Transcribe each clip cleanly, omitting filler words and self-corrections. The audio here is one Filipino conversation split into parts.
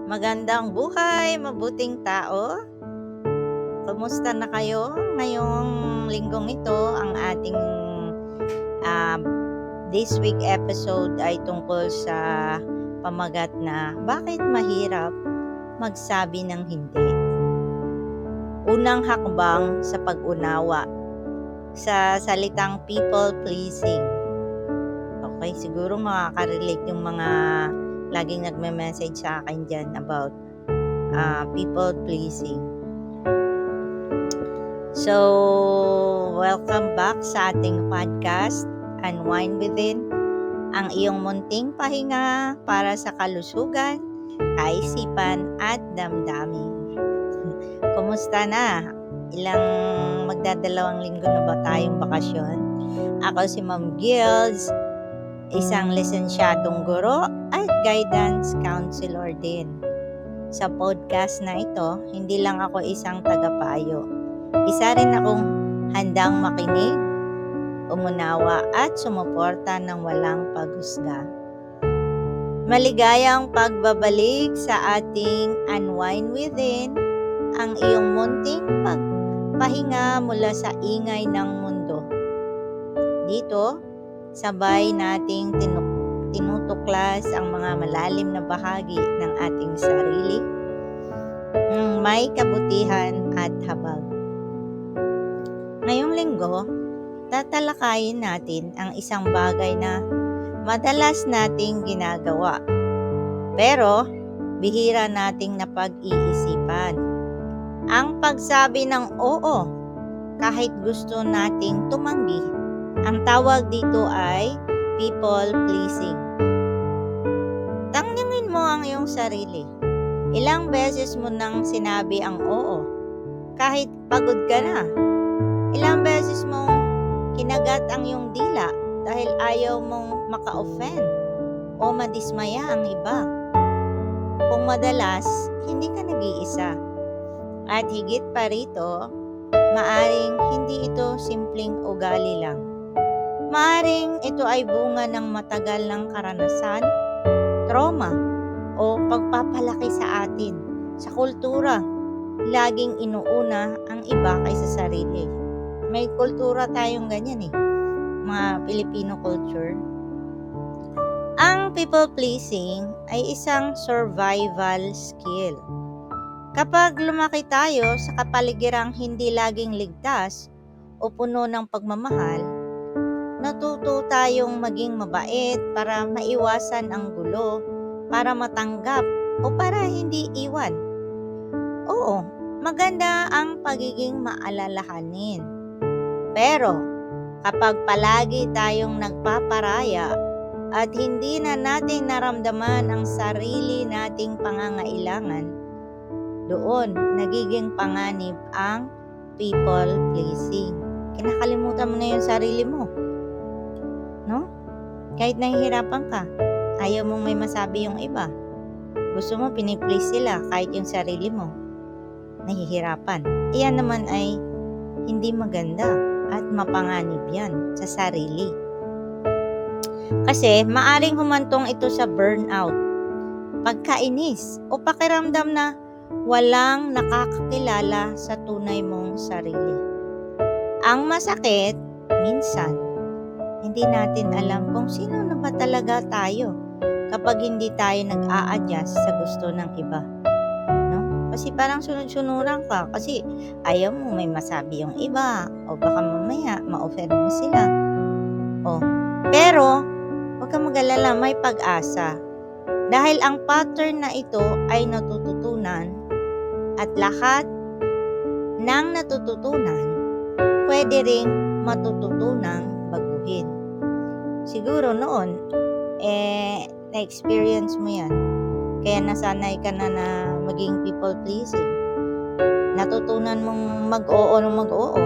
Magandang buhay, mabuting tao. Kumusta na kayo? Ngayong linggong ito, ang ating ah, this week episode ay tungkol sa pamagat na bakit mahirap magsabi ng hindi. Unang hakbang sa pag-unawa sa salitang people pleasing. Okay, siguro makaka-relate yung mga laging nagme-message sa akin dyan about people pleasing. So, welcome back sa ating podcast, Unwind Within, ang iyong munting pahinga para sa kalusugan, kaisipan at damdamin. Kumusta na? Ilang magdadalawang linggo na ba tayong bakasyon? Ako si Ma'am Gills, isang lisensyadong guro at guidance counselor din. Sa podcast na ito, hindi lang ako isang tagapayo. Isa rin akong handang makinig, umunawa at sumuporta ng walang paghusga. Maligayang pagbabalik sa ating Unwind Within, ang iyong munting pagpahinga mula sa ingay ng mundo. Dito, sabay nating tinutuklas ang mga malalim na bahagi ng ating sarili, may kabutihan at habag. Ngayong linggo, tatalakayin natin ang isang bagay na madalas nating ginagawa, pero bihira nating napag-iisipan. Ang pagsabi ng oo kahit gusto nating tumanggi. Ang tawag dito ay people pleasing. Tanungin mo ang iyong sarili. Ilang beses mo nang sinabi ang oo kahit pagod ka na? Ilang beses mong kinagat ang iyong dila dahil ayaw mong maka-offend o madismaya ang iba? Kung madalas, hindi ka nag-iisa. At higit pa rito, maaring hindi ito simpleng ugali lang. Maaring ito ay bunga ng matagal ng karanasan, trauma, o pagpapalaki sa atin, sa kultura. Laging inuuna ang iba kaysa sarili. May kultura tayong ganyan mga Filipino culture. Ang people pleasing ay isang survival skill. Kapag lumaki tayo sa kapaligirang hindi laging ligtas o puno ng pagmamahal, natuto tayong maging mabait para maiwasan ang gulo, para matanggap o para hindi iwan. Oo, maganda ang pagiging maalalahanin. Pero kapag palagi tayong nagpaparaya at hindi na natin naramdaman ang sarili nating pangangailangan, doon nagiging panganib ang people pleasing. Kinakalimutan mo na yung sarili mo. No? Kahit nahihirapan ka, ayaw mong may masabi yung iba. Gusto mo piniplease sila kahit yung sarili mo nahihirapan. Iyan naman ay hindi maganda at mapanganib yan sa sarili. Kasi maaring humantong ito sa burnout, pagkainis o pakiramdam na walang nakakakilala sa tunay mong sarili. Ang masakit, minsan, hindi natin alam kung sino na ba talaga tayo kapag hindi tayo nag-a-adjust sa gusto ng iba. Kasi parang sunod-sunuran ka kasi ayaw mo may masabi yung iba o baka mamaya ma-offend mo sila. Pero huwag kang mag-alala, may pag-asa. Dahil ang pattern na ito ay natututunan at lahat ng natututunan pwede ring matututunang baguhin. Siguro noon, na-experience mo yan. Kaya nasanay ka na maging people pleasing. Natutunan mong mag-oo ng mag-oo.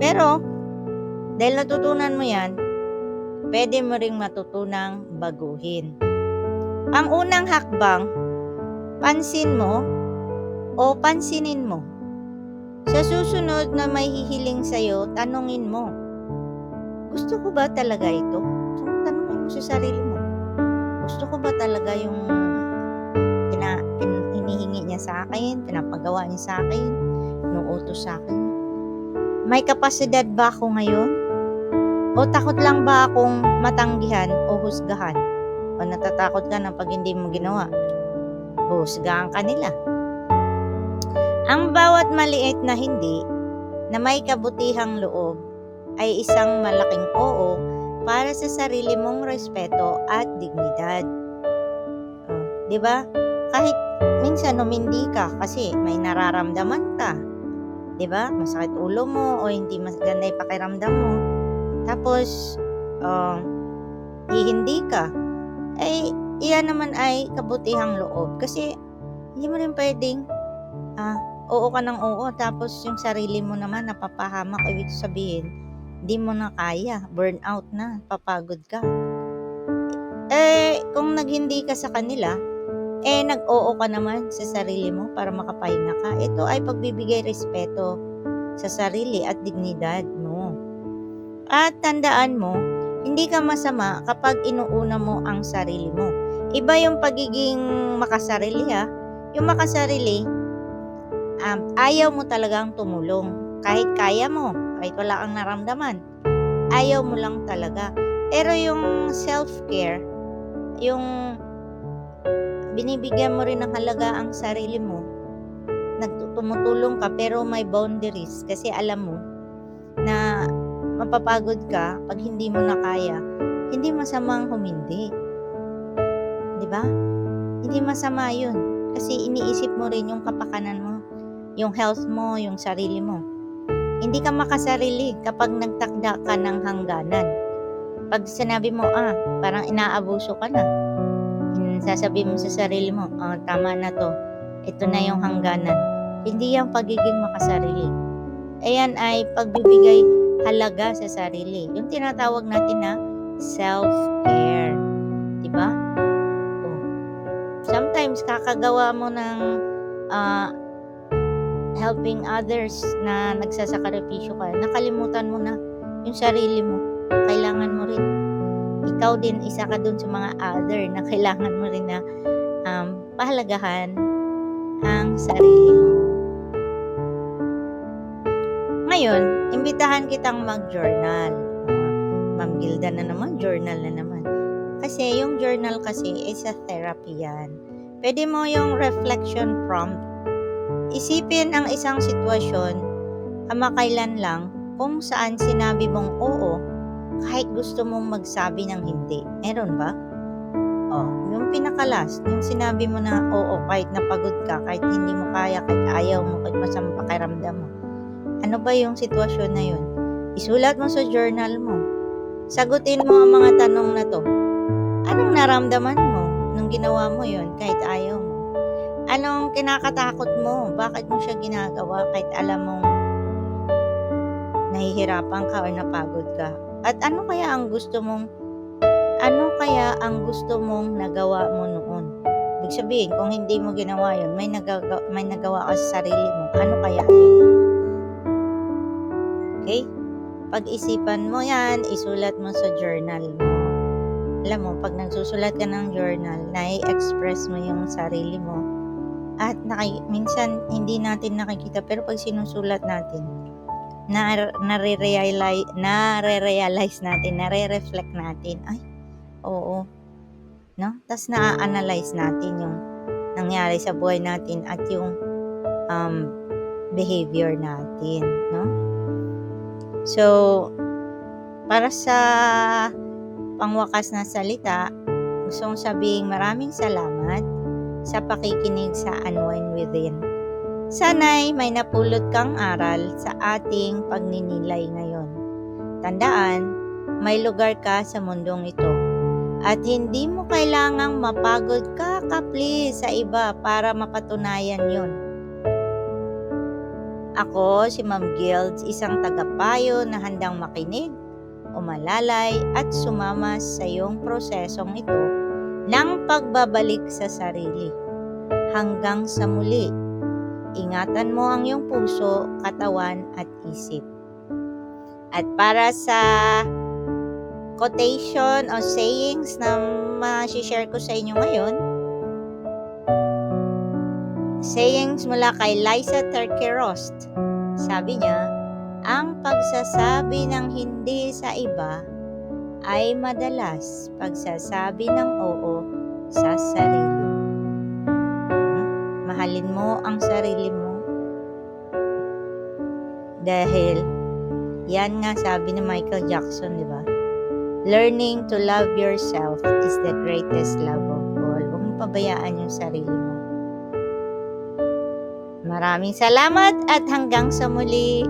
Pero, dahil natutunan mo yan, pwede mo ring matutunang baguhin. Ang unang hakbang, pansin mo o pansinin mo. Sa susunod na may hihiling sa'yo, tanungin mo, gusto ko ba talaga ito? So, tanungin mo sa sarili mo, gusto ko ba talaga yung niya sa akin, pinapagawa niya sa akin, inuutos sa akin. May kapasidad ba ako ngayon? O takot lang ba akong matanggihan o husgahan? O natatakot ka na pag hindi mo ginawa, husgahan ka nila. Ang bawat maliit na hindi na may kabutihang loob ay isang malaking oo para sa sarili mong respeto at dignidad. Di ba? Kahit minsan umindi ka kasi may nararamdaman ka. Di ba? Masakit ulo mo o hindi maganda yung pakiramdam mo. Tapos, hihindi ka. Eh, iyan naman ay kabutihang loob. Kasi, hindi mo rin pwedeng, oo ka ng oo, tapos yung sarili mo naman napapahamak. Ibig sabihin, hindi mo na kaya. Burnout na. Papagod ka. Kung naghindi ka sa kanila, nag-oo ka naman sa sarili mo para makapahinga ka. Ito ay pagbibigay respeto sa sarili at dignidad mo. At tandaan mo, hindi ka masama kapag inuuna mo ang sarili mo. Iba yung pagiging makasarili ha. Yung makasarili, ayaw mo talagang tumulong. Kahit kaya mo, kahit wala kang naramdaman, ayaw mo lang talaga. Pero yung self-care, yung binibigyan mo rin ng halaga ang sarili mo, tumutulong ka pero may boundaries kasi alam mo na mapapagod ka pag hindi mo na kaya. Hindi masamang humindi. Di ba? Hindi masama yun kasi iniisip mo rin yung kapakanan mo, yung health mo, yung sarili mo. Hindi ka makasarili kapag nagtakda ka ng hangganan. Pag sinabi mo, parang inaabuso ka na, sasabihin mo sa sarili mo, tama na to, ito na yung hangganan. Hindi yung pagiging makasarili. Ayan ay pagbibigay halaga sa sarili. Yung tinatawag natin na self-care. Diba? Sometimes kakagawa mo ng helping others na nagsasakripisyo ka, nakalimutan mo na yung sarili mo. Kailangan mo rin. Ikaw din, isa ka dun sa mga other na kailangan mo rin na pahalagahan ang sarili mo. Ngayon, imbitahan kitang mag-journal. Ma'am Gilda na naman, journal na naman. Kasi yung journal kasi is a therapy yan. Pwede mo yung reflection prompt. Isipin ang isang sitwasyon, kamakailan lang, kung saan sinabi mong oo, kahit gusto mong magsabi ng hindi. Meron ba? Yung pinakalas, yung sinabi mo na oo, kahit napagod ka, kahit hindi mo kaya, kahit ayaw mo, kahit masamang pakiramdam mo. Ano ba yung sitwasyon na yun? Isulat mo sa journal mo. Sagutin mo ang mga tanong na to. Anong naramdaman mo nung ginawa mo yun kahit ayaw mo? Anong kinakatakot mo? Bakit mo siya ginagawa kahit alam mong nahihirapan ka o napagod ka? At ano kaya ang gusto mong nagawa mo noon? Ibig sabihin, kung hindi mo ginawa yun, may nagawa ka sa sarili mo. Ano kaya yun? Okay? Pag-isipan mo yan, isulat mo sa journal mo. Alam mo, pag nagsusulat ka ng journal, nai-express mo yung sarili mo. At minsan, hindi natin nakikita, pero pag sinusulat natin, nare-realize natin, nare-reflect natin, ay, oo, no? Tapos na-analyze natin yung nangyari sa buhay natin at yung behavior natin, no? So, para sa pangwakas na salita, gusto kong sabihin maraming salamat sa pakikinig sa Unwind Within. Sana'y may napulot kang aral sa ating pagninilay ngayon. Tandaan, may lugar ka sa mundong ito. At hindi mo kailangang mapagod kakapli sa iba para mapatunayan yon. Ako, si Ma'am Gilds, isang tagapayo na handang makinig, umalalay at sumama sa iyong prosesong ito ng pagbabalik sa sarili. Hanggang sa muli, ingatan mo ang iyong puso, katawan at isip. At para sa quotation o sayings na ma-share ko sa inyo ngayon, sayings mula kay Liza Terkerost. Sabi niya, ang pagsasabi ng hindi sa iba ay madalas pagsasabi ng oo sa sarili. Mahalin mo ang sarili mo. Dahil, yan nga sabi ni Michael Jackson, di ba? Learning to love yourself is the greatest love of all. Huwag mong pabayaan yung sarili mo. Maraming salamat at hanggang sa muli.